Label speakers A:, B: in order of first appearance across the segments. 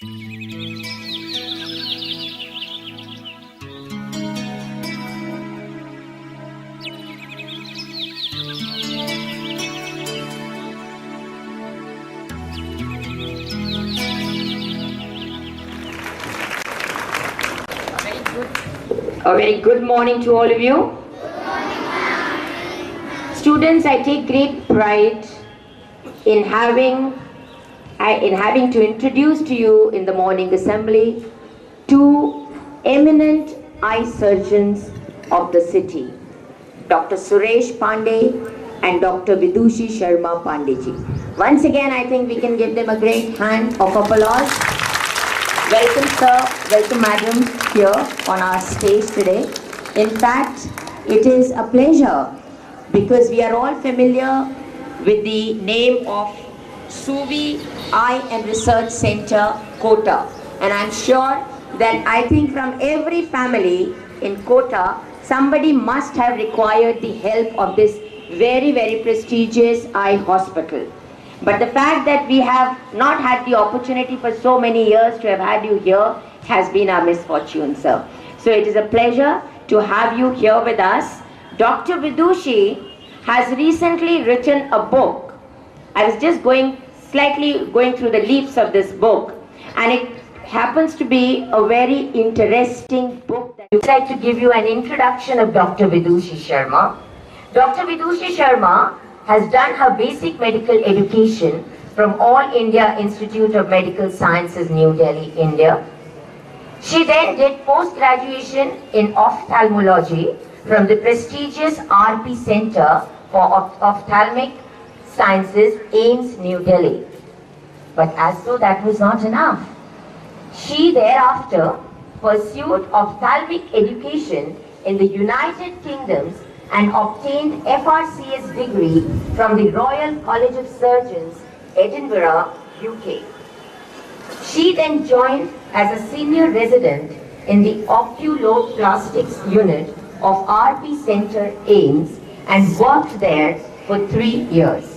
A: A very good morning to all of you. Students, I take great pride in having to introduce to you in the morning assembly two eminent eye surgeons of the city, Dr. Suresh Pandey and Dr. Vidushi Sharma Pandey ji. Once again, I think we can give them a great hand of applause. Welcome sir, welcome madam here on our stage today. In fact, it is a pleasure because we are all familiar with the name of Suvi Eye and Research Center Kota, and I'm sure that I think from every family in Kota, somebody must have required the help of this very, very prestigious eye hospital. But the fact that we have not had the opportunity for so many years to have had you here has been our misfortune, sir. So it is a pleasure to have you here with us. Dr. Vidushi has recently written a book. I was just slightly going through the leaves of this book, and it happens to be a very interesting book. I would like to give you an introduction of Dr. Vidushi Sharma. Dr. Vidushi Sharma has done her basic medical education from All India Institute of Medical Sciences, New Delhi, India. She then did post-graduation in ophthalmology from the prestigious RP Center for Ophthalmic Sciences, AIMS, New Delhi. But as though that was not enough, she thereafter pursued ophthalmic education in the United Kingdom and obtained FRCS degree from the Royal College of Surgeons, Edinburgh, UK. She then joined as a senior resident in the oculoplastics unit of RP Center, AIMS, and worked there for 3 years.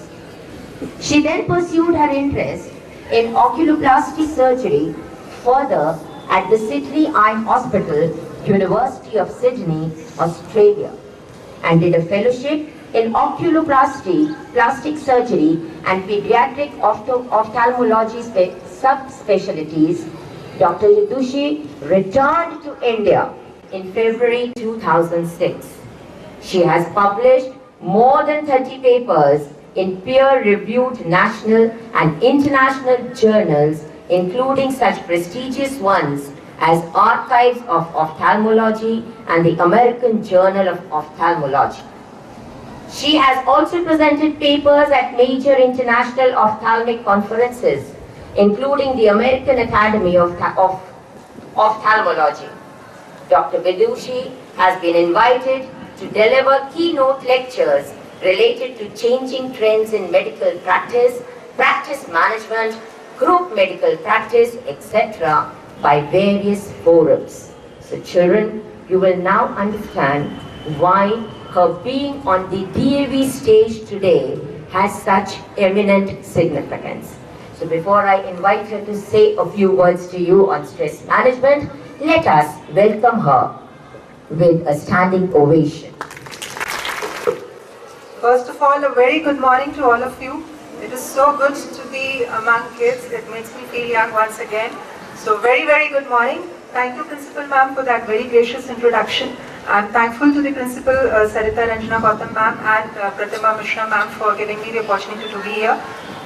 A: She then pursued her interest in oculoplasty surgery further at the Sydney Eye Hospital, University of Sydney, Australia, and did a fellowship in oculoplasty, plastic surgery, and pediatric ophthalmology subspecialties. Dr. Vidushi returned to India in February 2006. She has published more than 30 papers in peer-reviewed national and international journals, including such prestigious ones as Archives of Ophthalmology and the American Journal of Ophthalmology. She has also presented papers at major international ophthalmic conferences, including the American Academy of Ophthalmology. Dr. Vidushi has been invited to deliver keynote lectures related to changing trends in medical practice, practice management, group medical practice, etc. by various forums. So children, you will now understand why her being on the DAV stage today has such eminent significance. So before I invite her to say a few words to you on stress management, let us welcome her with a standing ovation.
B: First of all, a very good morning to all of you. It is so good to be among kids. It makes me feel young once again. So very, very good morning. Thank you, Principal Ma'am, for that very gracious introduction. I'm thankful to the Principal, Sarita Ranjan Gautam Ma'am, and Pratima Mishra Ma'am for giving me the opportunity to be here.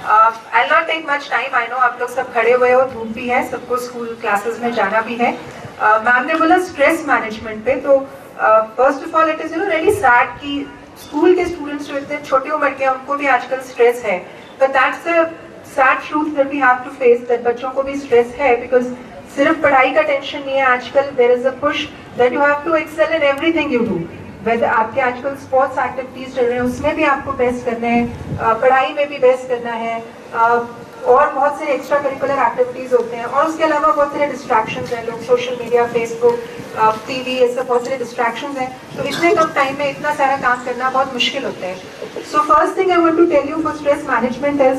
B: I'll not take much time. I know आप लोग सब खड़े हुए हो, धूप भी है, सबको स्कूल क्लासेस में जाना भी है. मैम ने बोला स्ट्रेस मैनेजमेंट पे, तो first of all it is really sad कि स्कूल के स्टूडेंट्स जो इतने छोटे उम्र के उनको भी आजकल स्ट्रेस है. But that's a sad truth that we have to face, that बच्चों को भी स्ट्रेस है, बिकॉज सिर्फ पढ़ाई का टेंशन नहीं है आजकल. There is a push that you have to excel in everything you do. वैसे आपके आजकल स्पोर्ट्स एक्टिविटीज चल रहे हैं, उसमें भी आपको बेस्ट करना है, पढ़ाई में भी बेस्ट करना है, और बहुत से एक्स्ट्रा करिकुलर एक्टिविटीज होते हैं, और उसके अलावा बहुत सारे डिस्ट्रैक्शंस हैं. लोग सोशल मीडिया, फेसबुक, टीवी, ये सब बहुत सारे डिस्ट्रैक्शंस हैं. तो इतने कम टाइम में इतना सारा काम करना बहुत मुश्किल होता है. So first thing I want to tell you for stress management is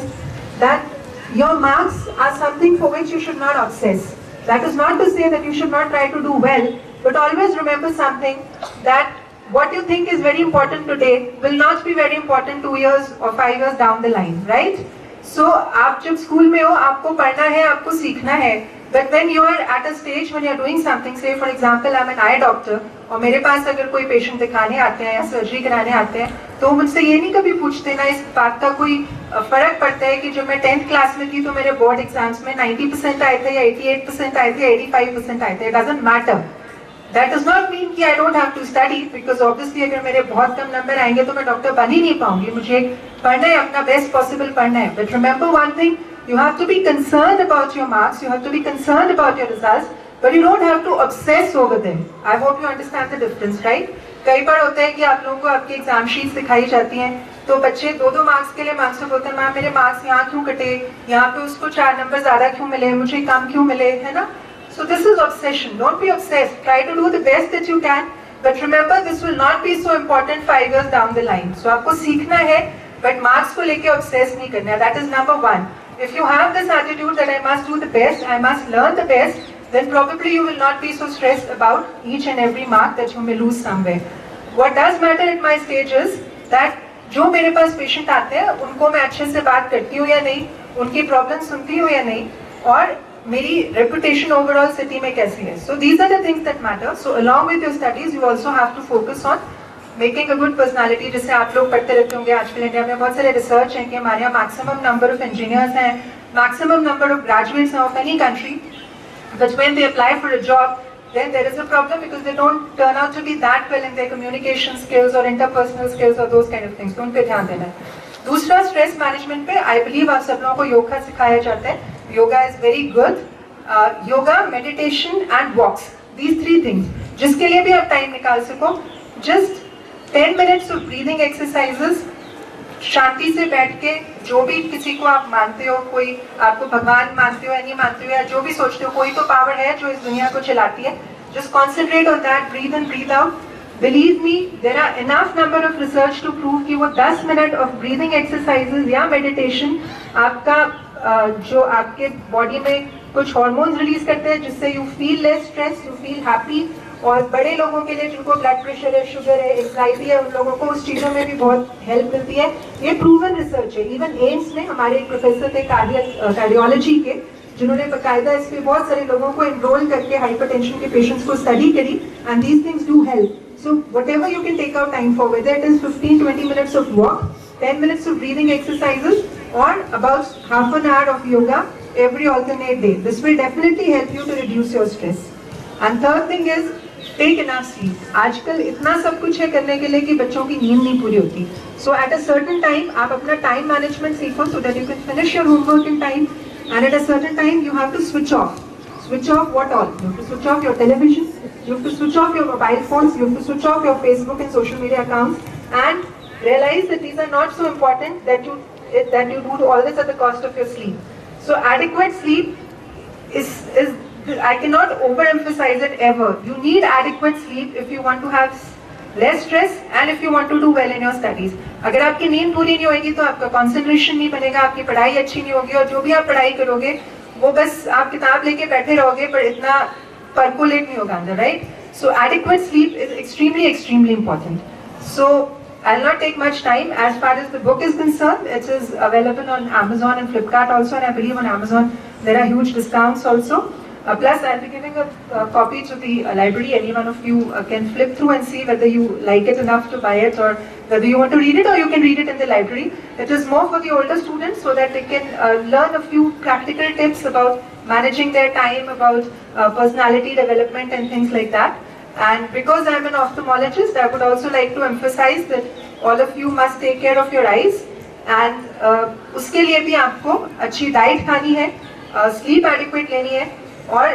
B: that your marks are something for which you should not obsess. That is not to say that you should not try to do well, but always remember something, that what you think is very important today will not be very important 2 years or 5 years down the line, right? So, आप जब school में हो, आपको पढ़ना है, आपको सीखना है. But when you are at a stage when you are doing something, say for example, I'm an eye doctor, और मेरे पास अगर कोई पेशेंट दिखाने आते हैं या सर्जरी कराने आते हैं, तो मुझसे ये नहीं कभी पूछते ना इस बात का कोई फर्क पड़ता है कि जब मैं 10th क्लास में थी तो मेरे बोर्ड एग्जाम्स में 90% आए थे या 88% आए थे, 85% आए थे. It doesn't matter. That does not mean कि I don't have to study, because obviously अगर मेरे बहुत कम नंबर आएंगे तो मैं डॉक्टर बन ही नहीं पाऊंगी. मुझे पढ़ना है, अपना बेस्ट पॉसिबल पढ़ना है. But remember one thing, you have to be concerned about your marks, you have to be concerned about your results, but you don't have to obsess over them. I hope you understand the difference, right? कई बार होता है कि आप लोगों को आपकी exam sheets दिखाई जाती हैं, तो बच्चे 2-2 मार्क्स के लिए मार्क्स बोलते हैं, मैम मेरे मार्क्स यहाँ क्यों कटे, यहाँ पे उसको 4 नंबर ज़्यादा क्यों मिले, मुझे कम क्यों मिले, है ना? So this is obsession. Don't be obsessed. Try to do the best that you can, but remember this will not be so important 5 years down the line. So आपको सीखना है, but marks को लेके obsess नहीं करना है. That is number 1. If you have this attitude that I must do the best, I must learn the best, then probably you will not be so stressed about each and every mark that you may lose somewhere. What does matter at my stage is that जो मेरे पास patient आते हैं उनको मैं अच्छे से बात करती हूँ या नहीं, उनकी प्रॉब्लम सुनती हूँ या नहीं, और मेरी रेपुटेशन ओवरऑल सिटी में कैसी है. So these are the things that matter. So along with your studies, you also have to focus on making a good personality. जैसे आप लोग पढ़ते रहते होंगे, आजकल इंडिया में बहुत सारे रिसर्च हैं कि हमारे यहाँ मैक्सिमम नंबर ऑफ इंजीनियर्स हैं, मैक्सिमम नंबर ऑफ ग्रेजुएट्स हैं of any country, but when they apply for a job then there is a problem because they don't turn out to be that well in their communication skills or interpersonal skills or those kind of things. तो उन पे ध्यान देना है. दूसरा stress management पे I believe आप सब लोगों को योगा सिखाया जाता है. Yoga is very good. Yoga, meditation and walks, these 3 things, जिसके लिए भी आप टाइम निकाल सको, just 10 minutes of breathing exercises, शांति से बैठ के, जो भी किसी को आप मानते हो, कोई आपको भगवान मानते हो या नहीं मानते हो या जो भी सोचते हो, कोई तो पावर है जो इस दुनिया को चलाती है. Just concentrate on that, breathe in breathe out. Believe me, there are enough number of research to prove कि वो 10 मिनट ऑफ ब्रीदिंग एक्सरसाइजेज या मेडिटेशन आपका जो आपके बॉडी में कुछ हार्मोन्स रिलीज करते हैं जिससे you feel less stress, you feel happy. और बड़े लोगों के लिए जिनको ब्लड प्रेशर है, शुगर है, एंजाइटी है, उन लोगों को उस चीज़ों में भी बहुत हेल्प मिलती है. ये प्रूवन रिसर्च है. इवन एम्स में हमारे एक प्रोफेसर थे कार्डियोलॉजी के, जिन्होंने बकायदा इस पे बहुत सारे लोगों को एनरोल करके हाइपरटेंशन के पेशेंट्स को स्टडी करी, and these things do help. So whatever you can take out time for, whether it is 15-20 minutes of walk, 10 minutes of breathing exercises, or about half an hour of yoga every alternate day, this will definitely help you to reduce your stress. And third thing is take enough sleep. आजकल इतना सब कुछ है करने के लिए कि बच्चों की नींद नहीं पूरी होती. So at a certain time आप अपना time management सीखो so that you can finish your homework in time, and at a certain time you have to switch off. Switch off what all? You have to switch off your television, you have to switch off your mobile phones, you have to switch off your Facebook and social media accounts, and realize that these are not so important that you do all this at the cost of your sleep. So adequate sleep is I cannot overemphasize it ever. You need adequate sleep if you want to have less stress and if you want to do well in your studies. अगर आपकी नींद पूरी नहीं होगी तो आपका concentration नहीं बनेगा, आपकी पढ़ाई अच्छी नहीं होगी, और जो भी आप पढ़ाई करोगे वो बस आप किताब लेके बैठे रहोगे पर इतना percolate नहीं होगा अंदर, right? So adequate sleep is extremely important. So I'll not take much time. As far as the book is concerned, it is available on Amazon and Flipkart also, and I believe on Amazon there are huge discounts also. Plus I'll be giving a copy to the library. Any one of you can flip through and see whether you like it enough to buy it, or whether you want to read it, or you can read it in the library. It is more for the older students so that they can learn a few practical tips about managing their time, about personality development and things like that. And because I'm an ophthalmologist, I would also like to emphasize that all of you must take care of your eyes, and उसके लिए भी आपको अच्छी diet खानी है, sleep adequate लेनी है, और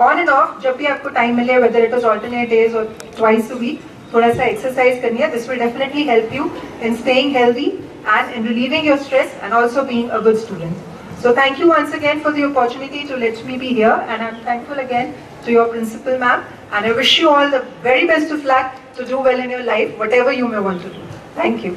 B: ऑन एंड ऑफ जब भी आपको टाइम मिले, whether it is alternate days or twice a week, थोड़ा सा एक्सरसाइज करनी है. This will definitely help you in staying healthy and in relieving your stress and also being a good student. So thank you once again for the opportunity to let me be here, and I'm thankful again to your principal ma'am, and I wish you all the very best of luck to do well in your life, whatever you may want to do. Thank you.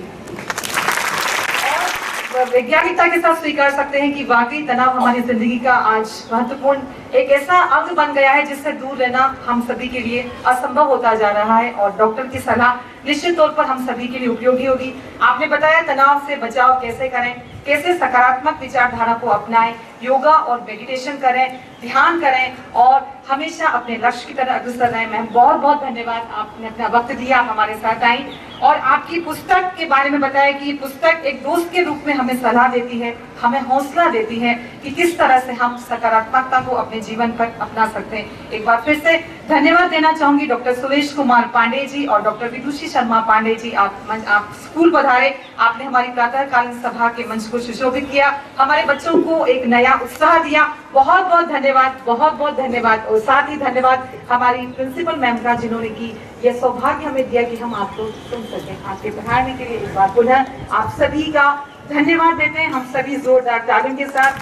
B: वैज्ञानिकता के साथ स्वीकार सकते हैं कि वाकई तनाव हमारी जिंदगी का आज महत्वपूर्ण एक ऐसा अंग बन गया है जिससे दूर रहना हम सभी के लिए असंभव होता जा रहा है, और डॉक्टर की सलाह निश्चित तौर पर हम सभी के लिए उपयोगी होगी। आपने बताया तनाव से बचाव कैसे करें, कैसे सकारात्मक विचारधारा को अपनाएं, योगा और मेडिटेशन करें, ध्यान करें और हमेशा अपने लक्ष्य की तरफ अग्रसर रहें। मैम बहुत बहुत धन्यवाद, आपने अपना वक्त दिया, आप हमारे साथ आई और आपकी पुस्तक के बारे में बताया कि ये पुस्तक एक दोस्त के रूप में हमें सलाह देती है, हमें हौसला देती है कि किस तरह से हम सकारात्मकता को अपने जीवन पर अपना सकते हैं। एक बार फिर से धन्यवाद देना चाहूंगी डॉक्टर सुरेश कुमार पांडे जी और डॉक्टर विदुषी शर्मा पांडे जी। आप स्कूल पधारे, आपने हमारी प्रातःकालीन सभा के मंच को सुशोभित किया, हमारे बच्चों को एक नया उत्साह दिया। बहुत बहुत धन्यवाद, बहुत बहुत धन्यवाद। और साथ ही धन्यवाद हमारी प्रिंसिपल मैम का, जिन्होंने की यह सौभाग्य हमें दिया कि हम आपको सुन सकें। आपके पढ़ाने के लिए एक बार पुनः आप सभी का धन्यवाद देते हैं। हम सभी जोरदार तालियों के साथ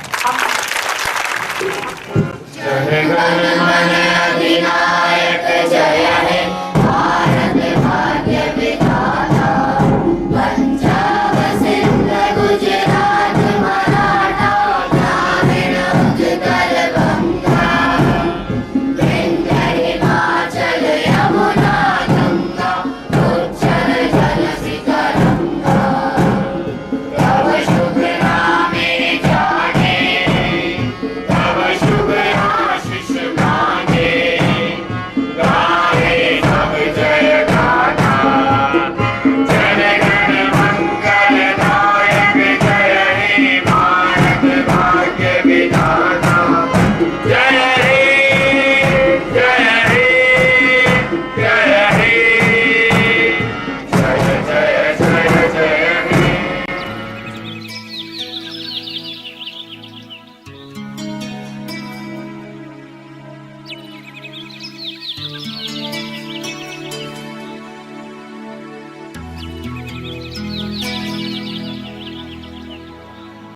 C: जय